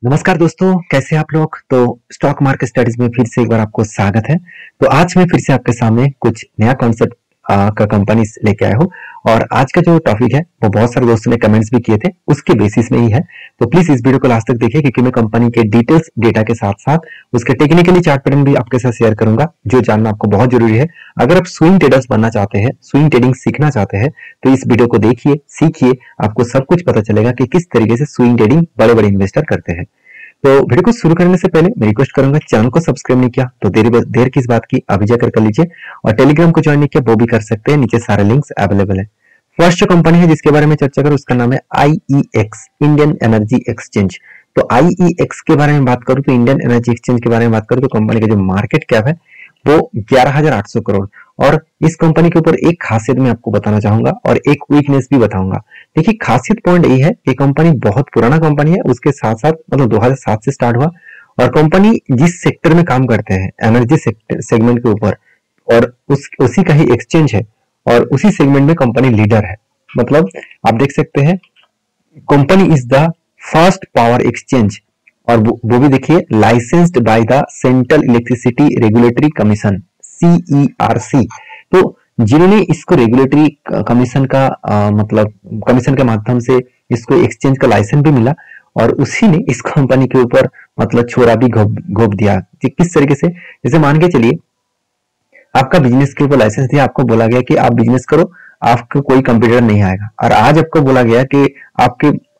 नमस्कार दोस्तों, कैसे हैं आप लोग। तो स्टॉक मार्केट स्टडीज में फिर से एक बार आपको स्वागत है। तो आज मैं फिर से आपके सामने कुछ नया कॉन्सेप्ट का कंपनी लेके आया हूँ और आज का जो टॉपिक है वो बहुत सारे दोस्तों ने कमेंट्स भी किए थे, उसके बेसिस में ही है। तो प्लीज इस वीडियो को लास्ट तक देखिए क्योंकि मैं कंपनी के डिटेल्स डेटा के साथ साथ उसके टेक्निकली चार्ट पैटर्न भी आपके साथ शेयर करूंगा, जो जानना आपको बहुत जरूरी है। अगर आप स्विंग ट्रेडर्स बनना चाहते हैं, स्विंग ट्रेडिंग सीखना चाहते हैं, तो इस वीडियो को देखिए, सीखिए, आपको सब कुछ पता चलेगा कि किस तरीके से स्विंग ट्रेडिंग बड़े बड़े इन्वेस्टर करते हैं। तो वीडियो को शुरू करने से पहले मैं रिक्वेस्ट करूंगा, चैनल को सब्सक्राइब नहीं किया तो देर किस बात की, अभी जाकर कर लीजिए। और टेलीग्राम को ज्वाइन नहीं किया वो भी कर सकते हैं, नीचे सारे लिंक्स अवेलेबल है। फर्स्ट जो कंपनी है जिसके बारे में चर्चा करूं उसका नाम है IEX, इंडियन एनर्जी एक्सचेंज। तो IEX के बारे में बात करूं तो इंडियन एनर्जी एक्सचेंज के बारे में बात करूं तो कंपनी का जो मार्केट कैप है वो 11,800 करोड़। और इस कंपनी के ऊपर एक खासियत मैं आपको बताना चाहूंगा और एक वीकनेस भी बताऊंगा। देखिए, खासियत पॉइंट ये है कि कंपनी बहुत पुराना कंपनी है, उसके साथ साथ मतलब 2007 से स्टार्ट हुआ और कंपनी जिस सेक्टर में काम करते हैं, एनर्जी सेगमेंट के ऊपर, और उसी का ही एक्सचेंज है और उसी सेगमेंट में कंपनी लीडर है। मतलब आप देख सकते हैं, company is the first power exchange और वो भी देखिए licensed by the central electricity regulatory commission, CERC। तो जिन्होंने इसको रेगुलेटरी कमीशन का मतलब कमीशन के माध्यम से इसको एक्सचेंज का लाइसेंस भी मिला और उसी ने इस कंपनी के ऊपर मतलब छोरा भी घोप दिया। किस तरीके से, जैसे मान के चलिए आपका बिजनेस के ऊपर लाइसेंस दिया, आपको बोला गया कि आप बिजनेस करो, आपको कोई कंप्यूटर नहीं आएगा, और आज आपको बोला गया कि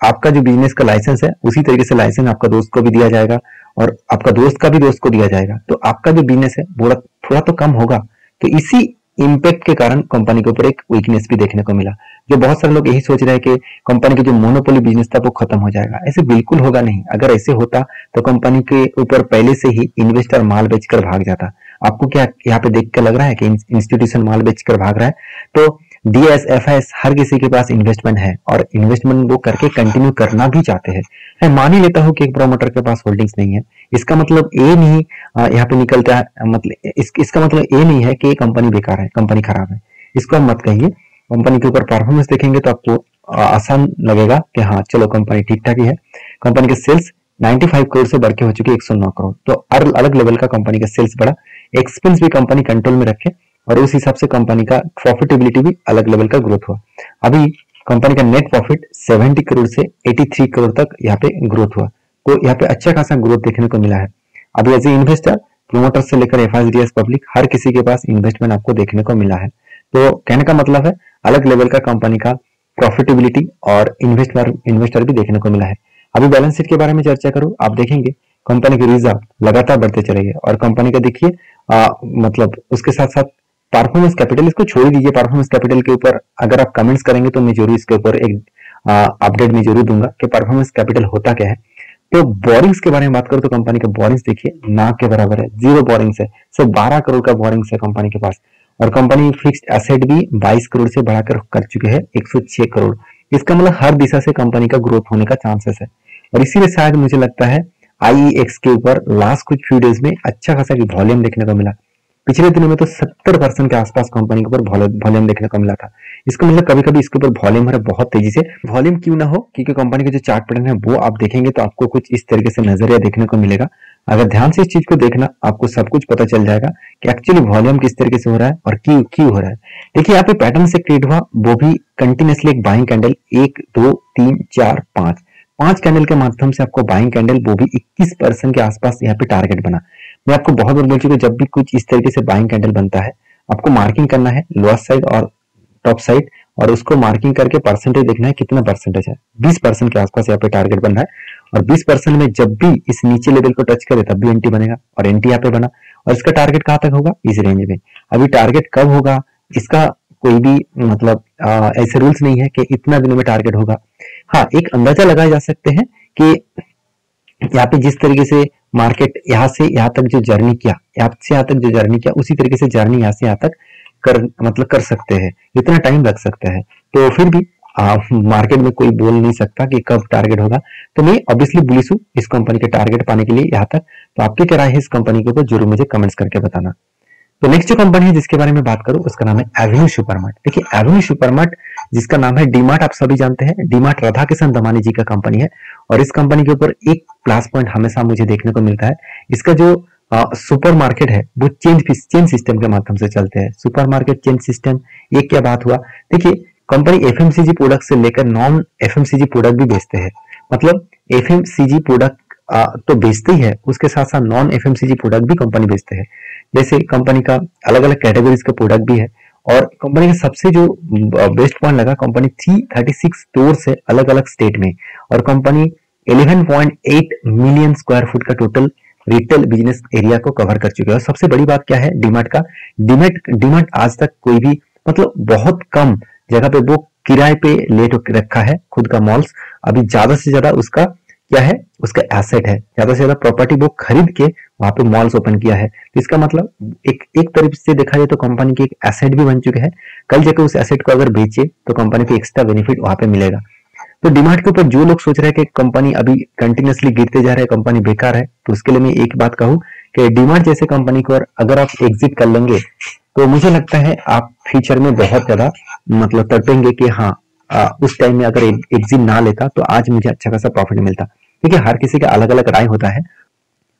आपका जो बिजनेस का लाइसेंस है उसी तरीके से लाइसेंस आपका दोस्त को भी दिया जाएगा और आपका दोस्त का भी दोस्त को दिया जाएगा, तो आपका जो बिजनेस है वो थोड़ा तो कम होगा। तो इसी इम्पैक्ट के कारण कंपनी के ऊपर एक वीकनेस भी देखने को मिला। जो बहुत सारे लोग यही सोच रहे हैं कि कंपनी की जो मोनोपोली बिजनेस था वो खत्म हो जाएगा, ऐसे बिल्कुल होगा नहीं। अगर ऐसे होता तो कंपनी के ऊपर पहले से ही इन्वेस्टर माल बेचकर भाग जाता। आपको क्या यहाँ पे देख कर लग रहा है कि इंस्टीट्यूशन माल बेचकर भाग रहा है? तो DSFS हर किसी के पास इन्वेस्टमेंट है और इन्वेस्टमेंट वो करके कंटिन्यू करना भी चाहते हैं। मैं मान ही लेता हूँ कि एक प्रोमोटर के पास होल्डिंग्स नहीं है, इसका मतलब ये नहीं यहाँ पे निकलता है, मतलब इसका मतलब ये नहीं है कि कंपनी बेकार है, कंपनी खराब है, इसको हम मत कहिए। कंपनी के ऊपर परफॉर्मेंस देखेंगे तो आपको आसान लगेगा कि हाँ चलो कंपनी ठीक ठाक ही है। कंपनी के सेल्स 95 करोड़ से बढ़ के हो चुके 109 करोड़, तो अलग लेवल का कंपनी का सेल्स बढ़ा, एक्सपेंस भी कंपनी कंट्रोल में रखे और उस हिसाब से कंपनी का प्रॉफिटेबिलिटी भी अलग लेवल का ग्रोथ हुआ। अभी कंपनी का नेट प्रॉफिट 70 करोड़ से 83 करोड़ तक यहाँ पे ग्रोथ हुआ, तो यहाँ पे अच्छा खासा ग्रोथ देखने को मिला है। अभी एज ए इन्वेस्टर, प्रोमोटर से लेकर FIDS पब्लिक हर किसी के पास इन्वेस्टमेंट आपको देखने को मिला है। तो कहने का मतलब है अलग लेवल का कंपनी का प्रॉफिटेबिलिटी और इन्वेस्टर भी देखने को मिला है। अभी बैलेंस शीट के बारे में चर्चा करूं, आप देखेंगे कंपनी के रिजर्व लगातार बढ़ते चले गए और कंपनी का देखिए मतलब उसके साथ साथ परफॉर्मेंस कैपिटल, इसको छोड़ दीजिए, परफॉर्मेंस कैपिटल के ऊपर अगर आप कमेंट्स करेंगे तो मैं जरूर इसके ऊपर एक अपडेट में जरूर दूंगा कि परफॉर्मेंस कैपिटल होता क्या है। तो बोरिंग्स के बारे में बात करूं तो कंपनी का बोरिंग्स देखिए ना के बराबर है, 0 बोरिंग्स है, सिर्फ 12 करोड़ का बोरिंग्स है कंपनी के पास। और कंपनी फिक्स्ड एसेट भी 22 करोड़ से बढ़ाकर कर चुके हैं 106 करोड़। इसका मतलब हर दिशा से कंपनी का ग्रोथ होने का चांसेस है और इसीलिए शायद मुझे लगता है IEX के ऊपर लास्ट कुछ फ्यू डेज में अच्छा खासा वॉल्यूम देखने को मिला। पिछले दिनों में तो 70% के आसपास कंपनी के ऊपर वॉल्यूम देखने को मिला था। इसका मतलब कभी कभी इसके ऊपर वॉल्यूम है बहुत तेजी से। वॉल्यूम क्यों ना हो, क्योंकि कंपनी का जो चार्ट पैटर्न है वो आप देखेंगे तो आपको कुछ इस तरीके से नजरिया देखने को मिलेगा। अगर ध्यान से इस चीज को देखना आपको सब कुछ पता चल जाएगा कि एक्चुअली वॉल्यूम किस तरीके से हो रहा है और क्यों हो रहा है। देखिए यहाँ पे पैटर्न से क्रिएट हुआ, वो भी कंटिन्यूसली एक बाइंग कैंडल, 1 2 3 4 5 कैंडल के माध्यम से आपको बाइंग कैंडल, वो भी 21% के आसपास यहाँ पे टारगेट बना। मैं आपको बहुत बार बोल चुका हूं, जब भी कुछ इस तरीके से बाइंग कैंडल बनता है आपको मार्किंग करना है लोअर साइड और टॉप साइड और उसको मार्किंग करके परसेंटेज देखना है, कितना परसेंटेज है। 20% के आसपास यहाँ पे टारगेट बन रहा है और 20% में जब भी इस नीचे लेवल को टच करे तब भी एंटी बनेगा और एंटी यहाँ पे बना और इसका टारगेट कहां तक होगा, इस रेंज में। अभी टारगेट कब होगा इसका कोई भी मतलब ऐसे रूल्स नहीं है कि इतना दिनों में टारगेट होगा। हाँ, एक अंदाजा लगाए जा सकते हैं कि यहाँ पे जिस तरीके से मार्केट यहाँ से यहाँ तक जो जर्नी किया, यहाँ से यहाँ तक जो जर्नी किया, उसी तरीके से जर्नी यहाँ से यहाँ तक कर सकते हैं, इतना टाइम लग सकता है। तो फिर भी मार्केट में कोई बोल नहीं सकता कि कब टारगेट होगा। तो मैं ऑब्वियसली बुलिश हूँ इस कंपनी के टारगेट पाने के लिए यहाँ तक। तो आपकी क्या राय है इस कंपनी के ऊपर, जरूर मुझे कमेंट्स करके बताना। तो नेक्स्ट जो कंपनी है जिसके बारे में बात करूं उसका नाम है एवेन्यू सुपरमार्ट। देखिए एवेन्यू सुपरमार्ट जिसका नाम है डीमार्ट। आप सभी जानते हैं डीमार्ट राधा किशन दमानी जी का कंपनी है और इस कंपनी के ऊपर एक प्लस पॉइंट हमेशा मुझे देखने को मिलता है, इसका जो सुपर मार्केट है वो चेन सिस्टम के माध्यम से चलते हैं। सुपर मार्केट चेन सिस्टम, ये क्या बात हुआ? देखिए कंपनी एफएमसीजी प्रोडक्ट से लेकर नॉन एफएमसीजी प्रोडक्ट भी बेचते हैं। मतलब एफएमसीजी प्रोडक्ट तो बेचते ही है, उसके साथ साथ नॉन एफएमसीजी प्रोडक्ट भी कंपनी बेचते हैं। जैसे कंपनी का अलग अलग कैटेगरीज का प्रोडक्ट भी है और कंपनी का सबसे जो बेस्ट पॉइंट लगा, कंपनी 336 स्टोर है अलग अलग स्टेट में और कंपनी 11.8 मिलियन स्क्वायर फुट का टोटल रिटेल बिजनेस एरिया को कवर कर चुके हैं। और सबसे बड़ी बात क्या है डीमार्ट का, डीमार्ट आज तक कोई भी मतलब बहुत कम जगह पे वो किराए पे ले रखा है खुद का मॉल्स। अभी ज्यादा से ज्यादा उसका क्या है, उसका एसेट है, ज्यादा से ज्यादा प्रॉपर्टी वो खरीद के वहां पे मॉल्स ओपन किया है। तो इसका मतलब एक तरफ से देखा जाए तो कंपनी के एक एसेट भी बन चुके हैं। कल जाकर उस एसेट को अगर बेचे तो कंपनी को एक्स्ट्रा बेनिफिट वहां पे मिलेगा। तो डीमार्ट के ऊपर जो लोग सोच रहे हैं कि कंपनी अभी कंटिन्यूअसली गिरते जा रहे हैं, कंपनी बेकार है, तो उसके लिए मैं एक बात कहूं कि डीमार्ट जैसे कंपनी को अगर आप एग्जिट कर लेंगे तो मुझे लगता है आप फ्यूचर में बहुत ज्यादा मतलब तड़पेंगे कि हाँ उस टाइम में अगर एग्जिट ना लेता तो आज मुझे अच्छा खासा प्रॉफिट मिलता। देखिए हर किसी का अलग अलग राय होता है,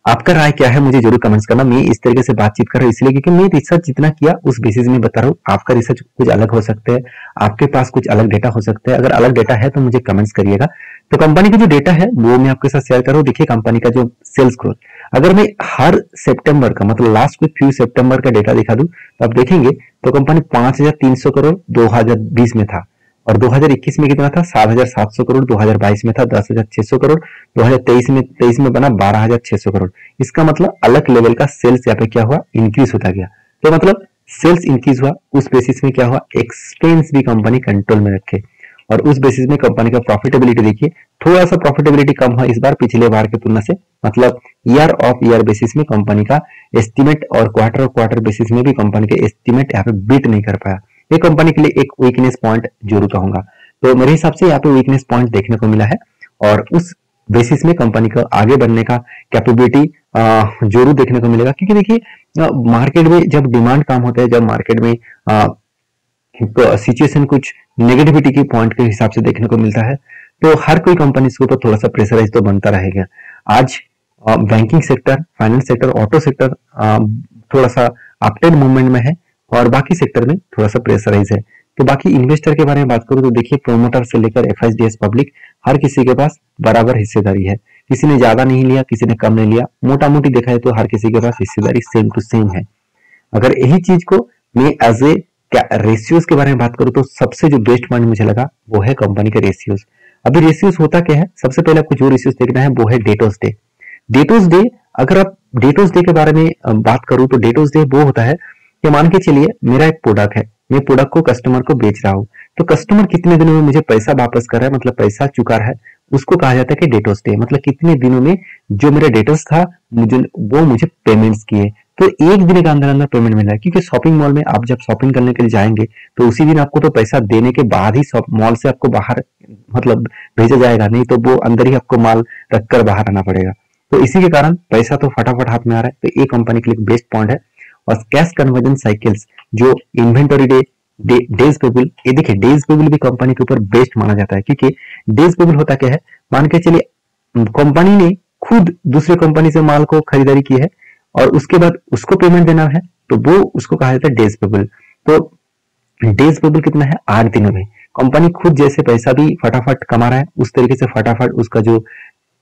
आपका राय क्या है मुझे जरूर कमेंट्स करना। मैं इस तरीके से बातचीत कर रहा हूँ इसलिए क्योंकि मैं रिसर्च जितना किया उस बेसिस में बता रहा हूँ। आपका रिसर्च कुछ अलग हो सकते हैं, आपके पास कुछ अलग डेटा हो सकता है। अगर अलग डेटा है तो मुझे कमेंट्स करिएगा। तो कंपनी का जो डेटा है वो मैं आपके साथ शेयर कर रहा हूँ। देखिए कंपनी का जो सेल्स ग्रोथ, अगर मैं हर सितंबर का मतलब लास्ट वीक फ्यू सितंबर का डेटा दिखा दूं तो आप देखेंगे तो कंपनी 5,300 करोड़ 2020 में था और 2021 में कितना था 7,700 करोड़, 2022 में था 10,600 करोड़, 2023 में बना 12,600 करोड़। इसका मतलब अलग लेवल का सेल्स यहाँ पे क्या हुआ, इंक्रीज होता गया। तो मतलब सेल्स इंक्रीज हुआ, उस बेसिस में क्या हुआ, एक्सपेंस भी कंपनी कंट्रोल में रखे और उस बेसिस में कंपनी का प्रॉफिटेबिलिटी देखिए थोड़ा सा प्रॉफिटेबिलिटी कम हुआ इस बार पिछले बार की तुलना से। मतलब ईयर ऑफ ईयर बेसिस में कंपनी का एस्टिमेट और क्वार्टर बेसिस में भी कंपनी के एस्टिमेट यहाँ पे बीट नहीं कर पाया। ये कंपनी के लिए एक वीकनेस पॉइंट जरूर कहूंगा। तो मेरे हिसाब से यहाँ पे वीकनेस पॉइंट देखने को मिला है और उस बेसिस में कंपनी को आगे बढ़ने का कैपेबिलिटी जरूर देखने को मिलेगा। क्योंकि देखिए मार्केट में जब डिमांड कम होता है, जब मार्केट में सिचुएशन कुछ नेगेटिविटी के पॉइंट के हिसाब से देखने को मिलता है तो हर कोई कंपनी के ऊपर थोड़ा सा प्रेशराइज तो बनता रहेगा। आज banking sector, finance sector, auto sector थोड़ा सा अपटेड मूवमेंट में है और बाकी सेक्टर में थोड़ा सा प्रेशराइज है। तो बाकी इन्वेस्टर के बारे में बात करूं तो देखिए प्रोमोटर से लेकर एफआईडीएस पब्लिक हर किसी के पास बराबर हिस्सेदारी है। किसी ने ज्यादा नहीं लिया, किसी ने कम नहीं लिया, मोटा मोटी देखा है तो हर किसी के पास हिस्सेदारी सेम टू सेम है। अगर यही चीज को मैं एज ए रेशियोज के बारे में बात करूं तो सबसे जो बेस्ट पॉइंट मुझे लगा वो है कंपनी के रेशियोज। अभी रेशियोज होता क्या है, सबसे पहले आपको जो रेशियोज देखना है वो है डेटोस डे। डेटोस डे, अगर आप डेटोस डे के बारे में बात करूं तो डेटोस डे वो होता है कि मान के चलिए मेरा एक प्रोडक्ट है, मैं प्रोडक्ट को कस्टमर को बेच रहा हूं तो कस्टमर कितने दिनों में मुझे पैसा वापस कर रहा है, मतलब पैसा चुका रहा है, उसको कहा जाता है कि डेटोस डे। मतलब कितने दिनों में जो मेरा डेटोस था वो मुझे पेमेंट्स किए, तो एक दिन के अंदर अंदर पेमेंट मिल रहा है। क्योंकि शॉपिंग मॉल में आप जब शॉपिंग करने के लिए जाएंगे तो उसी दिन आपको तो पैसा देने के बाद ही मॉल से आपको बाहर मतलब भेजा जाएगा, नहीं तो वो अंदर ही आपको माल रखकर बाहर आना पड़ेगा। तो इसी के कारण पैसा तो फटाफट हाथ में आ रहा है, तो ये कंपनी के लिए बेस्ट पॉइंट है। और कैश कन्वर्जन साइकिल्स, जो इन्वेंटरी डेज पेबल, ये देखिए डेज पेबल भी कंपनी के ऊपर बेस्ट माना जाता है। क्योंकि डेज पेबल होता क्या है, मान के चलिए कंपनी ने खुद दूसरे कंपनी से माल को खरीदारी की है और उसके बाद उसको पेमेंट देना है तो वो उसको कहा जाता है डेज पेबल। तो डेज पेबल कितना है, 8 दिनों में। कंपनी खुद जैसे पैसा भी फटाफट कमा रहा है उस तरीके से फटाफट उसका जो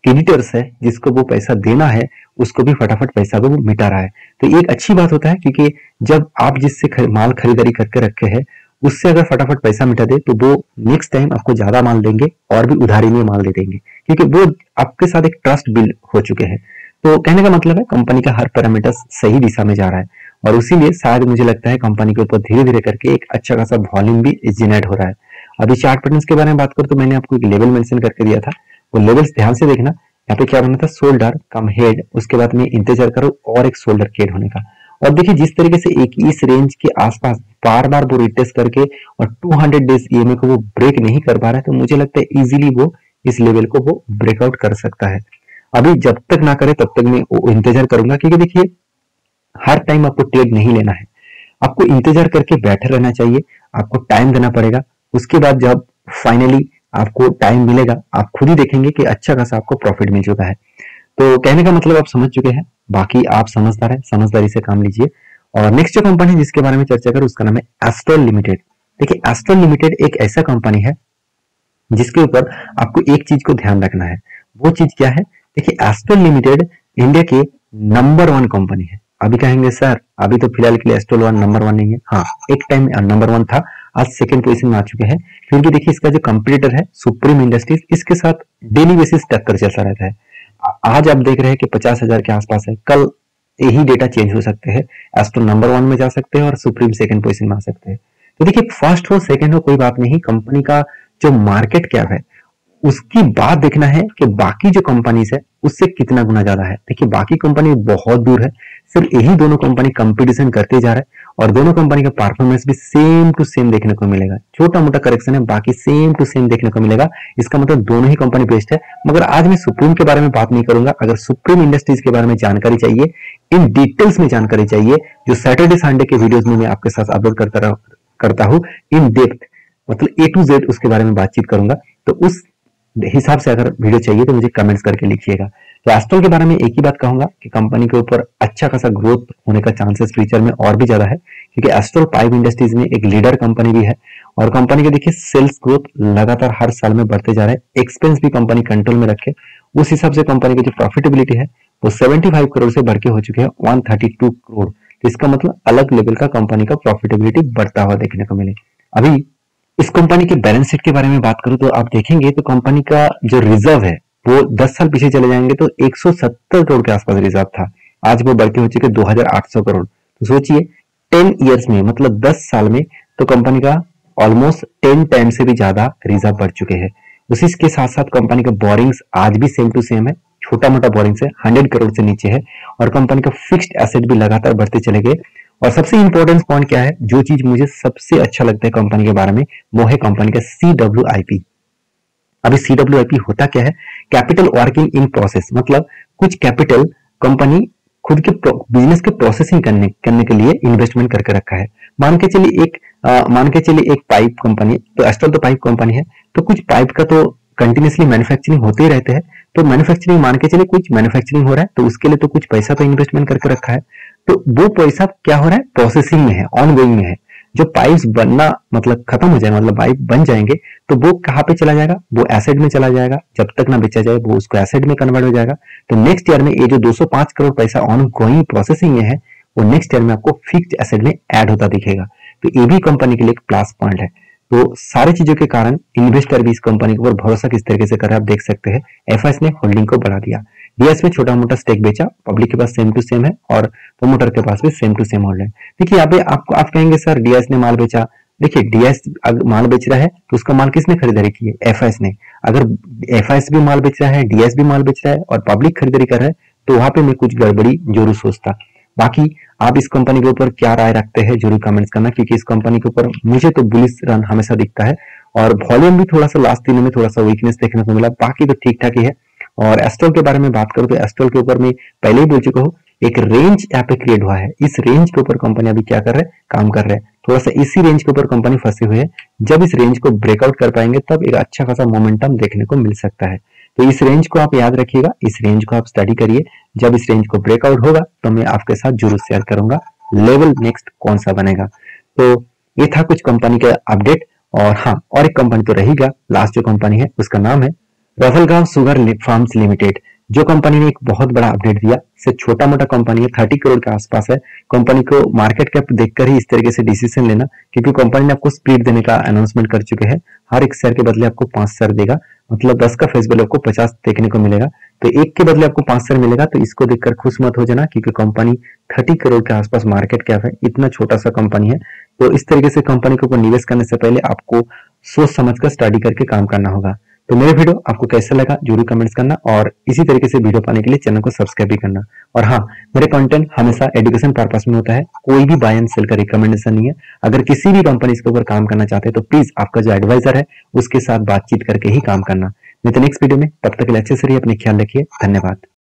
क्रेडिटर्स है जिसको वो पैसा देना है उसको भी फटाफट पैसा को वो मिटा रहा है। तो एक अच्छी बात होता है क्योंकि जब आप जिससे माल खरीदारी करके रखे हैं उससे अगर फटाफट पैसा मिटा दे तो वो नेक्स्ट टाइम आपको ज्यादा माल देंगे और भी उधारी में माल दे देंगे, क्योंकि वो आपके साथ एक ट्रस्ट बिल्ड हो चुके हैं। तो कहने का मतलब है कंपनी का हर पैरामीटर सही दिशा में जा रहा है और उसीलिए शायद मुझे लगता है कंपनी के ऊपर धीरे धीरे करके एक अच्छा खासा वॉल्यूम भी जनरेट हो रहा है। अभी चार्ट पैटर्न्स के बारे में बात करूं तो मैंने आपको एक लेवल मेंशन करके दिया था, वो लेवल्स ध्यान से देखना। यहाँ पे क्या बना था, शोल्डर कम हेड, उसके बाद में इंतजार करो और एक शोल्डर केड होने का। और देखिए जिस तरीके से एक इस रेंज के आसपास बार बार वो रिटेस्ट करके और 200 डेज ईएमए को वो ब्रेक नहीं कर पा रहा है, तो मुझे लगता है इजीली वो इस लेवल को वो ब्रेकआउट कर सकता है। अभी जब तक ना करे तब तक मैं इंतजार करूंगा, क्योंकि देखिए हर टाइम आपको ट्रेड नहीं लेना है, आपको इंतजार करके बैठे रहना चाहिए, आपको टाइम देना पड़ेगा। उसके बाद जब फाइनली आपको टाइम मिलेगा, आप खुद ही देखेंगे कि अच्छा खासा आपको प्रॉफिट मिल चुका है। तो कहने का मतलब आप समझ चुके हैं, बाकी आप समझदार हैं, समझदारी से काम लीजिए। और नेक्स्ट जो कंपनी जिसके बारे में चर्चा करूं उसका नाम है एस्ट्रल लिमिटेड। देखिए एस्ट्रल लिमिटेड एक ऐसा कंपनी है जिसके ऊपर आपको एक चीज को ध्यान रखना है। वो चीज क्या है? देखिए एस्ट्रल लिमिटेड इंडिया के नंबर 1 कंपनी है। अभी कहेंगे सर अभी तो फिलहाल के लिए एस्ट्रल नंबर 1 नहीं है। हाँ, एक टाइम नंबर 1 था, आज सेकंड पोजीशन में आ चुके हैं। फिर भी देखिए इसका जो कंपटीटर है सुप्रीम इंडस्ट्रीज, इसके साथ डेली बेसिस टक्कर चलता रहता है। आज आप देख रहे हैं कि 50,000 के आसपास है, कल यही डेटा चेंज हो सकते हैं, एस्ट्रल नंबर 1 में जा सकते हैं और सुप्रीम सेकंड पोजीशन में आ सकते हैं। तो देखिए फर्स्ट हो सेकंड हो कोई बात नहीं, कंपनी का जो मार्केट कैप है उसकी बात देखना है कि बाकी जो कंपनीज है उससे कितना गुना ज्यादा है। देखिए बाकी कंपनी बहुत दूर है, सिर्फ यही दोनों कंपनी कंपटीशन करते जा रहे हैं और दोनों कंपनी का परफॉर्मेंस भी सेम टू सेम देखने को मिलेगा। छोटा मोटा करेक्शन है, बाकी सेम टू सेम देखने को मिलेगा। इसका मतलब दोनों ही कंपनी बेस्ट है। मगर आज मैं सुप्रीम के बारे में बात नहीं करूंगा। अगर सुप्रीम इंडस्ट्रीज के बारे में जानकारी चाहिए, इन डिटेल्स में जानकारी चाहिए, जो सैटरडे संडे के वीडियोज में मैं आपके साथ अपलोड करता हूं इन डेप्थ, मतलब A to Z उसके बारे में बातचीत करूंगा। तो उस हिसाब से अगर वीडियो चाहिए तो मुझे कमेंट्स करके लिखिएगा। तो एस्ट्रल के बारे में एक ही बात कहूंगा कि कंपनी के ऊपर अच्छा खासा ग्रोथ होने का चांसेस फ्यूचर में और भी ज्यादा है, क्योंकि एस्ट्रल पाइप इंडस्ट्रीज में एक लीडर कंपनी भी है और कंपनी के देखिए सेल्स ग्रोथ लगातार हर साल में बढ़ते जा रहे हैं। एक्सपेंस भी कंपनी कंट्रोल में रखे, उस हिसाब से कंपनी की जो प्रॉफिटेबिलिटी है वो 75 करोड़ से बढ़ के हो चुके हैं 132 करोड़। तो इसका मतलब अलग लेवल का कंपनी का प्रॉफिटेबिलिटी बढ़ता हुआ देखने को मिले। अभी इस कंपनी के बैलेंस शीट के बारे में बात करूं तो आप देखेंगे तो कंपनी का जो रिजर्व है वो 10 साल पीछे चले जाएंगे तो 170 करोड़ के आसपास रिजर्व था, आज वो बढ़ के हो चुके 2800 करोड़। तो सोचिए 10 इयर्स में, मतलब 10 साल में तो कंपनी का ऑलमोस्ट 10 टाइम से भी ज्यादा रिजर्व बढ़ चुके हैं। उसी के साथ साथ कंपनी का बोरिंग्स आज भी सेम टू सेम है, छोटा मोटा बोरिंग्स है, 100 करोड़ से नीचे है और कंपनी का फिक्स्ड एसेट भी लगातार बढ़ते चले गए। और सबसे इंपॉर्टेंट पॉइंट क्या है, जो चीज मुझे सबसे अच्छा लगता है कंपनी के बारे में, वो है कंपनी का CWIP। अभी CWIP होता क्या है? कैपिटल वर्किंग इन प्रोसेस, मतलब कुछ कैपिटल कंपनी खुद के बिजनेस के प्रोसेसिंग करने के लिए इन्वेस्टमेंट करके रखा है। मान के चलिए एक पाइप कंपनी, तो एस्ट्रल तो पाइप कंपनी है, तो कुछ पाइप का तो कंटिन्यूसली मैन्युफैक्चरिंग होते ही रहते हैं। तो मैन्युफैक्चरिंग मान के चलिए कुछ मैन्युफैक्चरिंग हो रहा है तो उसके लिए तो कुछ पैसा तो इन्वेस्टमेंट करके रखा है। तो वो पैसा क्या हो रहा है? प्रोसेसिंग में है, ऑनगोइंग में है। जो पाइप्स बनना मतलब खत्म हो जाए, मतलब पाइप बन जाएंगे तो वो कहाँ पे चला जाएगा? वो एसेट में चला जाएगा। जब तक ना बेचा जाए वो उसको एसेट में कन्वर्ट हो जाएगा। तो नेक्स्ट ईयर में ये जो 205 करोड़ पैसा ऑनगोइंग प्रोसेसिंग में है वो नेक्स्ट ईयर में आपको फिक्स्ड एसेट में ऐड होता दिखेगा। तो ये भी कंपनी के लिए एक प्लस पॉइंट है। तो सारी चीजों के कारण इन्वेस्टर भी इस कंपनी के ऊपर भरोसा किस तरीके से कर रहा है आप देख सकते हैं। एफआईएस ने होल्डिंग को बढ़ा दिया, डीएस में छोटा मोटा स्टेक बेचा, पब्लिक के पास सेम टू सेम है और प्रोमोटर के पास भी सेम टू सेम होल्ड है। देखिए यहाँ पे आप कहेंगे सर डीएस ने माल बेचा। देखिए डीएस अगर माल बेच रहा है तो उसका माल किसने खरीदारी की है? एफआईएस ने। अगर एफआईएस भी माल बेच रहा है, डीएस भी माल बेच रहा है और पब्लिक खरीदारी कर रहा है तो वहां पे मैं कुछ गड़बड़ी जरूर सोचता। बाकी आप इस कंपनी के ऊपर क्या राय रखते हैं जरूर कमेंट्स करना, क्योंकि इस कंपनी के ऊपर मुझे तो बुलिश रन हमेशा दिखता है और वॉल्यूम भी थोड़ा सा लास्ट दिनों में थोड़ा सा वीकनेस देखने को मिला, बाकी तो ठीक ठाक ही है। और एस्ट्रल के बारे में बात करूं तो एस्ट्रल के ऊपर मैं पहले ही बोल चुका हूं, एक रेंज यहाँ पे क्रिएट हुआ है। इस रेंज के ऊपर कंपनी अभी क्या कर रहे हैं? काम कर रहे हैं। थोड़ा सा इसी रेंज के ऊपर कंपनी फंसे हुए है। जब इस रेंज को ब्रेकआउट कर पाएंगे तब एक अच्छा खासा मोमेंटम देखने को मिल सकता है। तो इस रेंज को आप याद रखिएगा, इस रेंज को आप स्टडी करिए। जब इस रेंज को ब्रेकआउट होगा तो मैं आपके साथ जरूर शेयर करूंगा लेवल नेक्स्ट कौन सा बनेगा। तो ये था कुछ कंपनी का अपडेट। और हाँ, और एक कंपनी तो रहेगा, लास्ट जो कंपनी है उसका नाम है रफलगांव शुगर फार्म्स लिमिटेड। जो कंपनी ने एक बहुत बड़ा अपडेट दिया, से छोटा मोटा कंपनी है, 30 करोड़ के आसपास है। कंपनी को मार्केट कैप देखकर ही इस तरीके से डिसीजन लेना, क्योंकि कंपनी ने आपको स्प्लिट देने का अनाउंसमेंट कर चुके हैं। हर एक शेयर के बदले आपको 5 शेयर देगा, मतलब 10 का फेस वैल्यू आपको 50 देखने को मिलेगा। तो एक के बदले आपको 5 शेयर मिलेगा। तो इसको देखकर खुश मत हो जाना, क्योंकि कंपनी 30 करोड़ के आसपास मार्केट कैप है, इतना छोटा सा कंपनी है। तो इस तरीके से कंपनी के ऊपर निवेश करने से पहले आपको सोच समझ कर स्टडी करके काम करना होगा। तो मेरे वीडियो आपको कैसा लगा जरूर कमेंट्स करना और इसी तरीके से वीडियो पाने के लिए चैनल को सब्सक्राइब भी करना। और हाँ, मेरे कंटेंट हमेशा एजुकेशन पर्पस में होता है, कोई भी बाय एंड सेल का रिकमेंडेशन नहीं है। अगर किसी भी कंपनी के ऊपर काम करना चाहते हैं तो प्लीज आपका जो एडवाइजर है उसके साथ बातचीत करके ही काम करना। नहीं तो नेक्स्ट वीडियो में, तब तक के लिए अच्छे से रहिए, अपने ख्याल रखिए। धन्यवाद।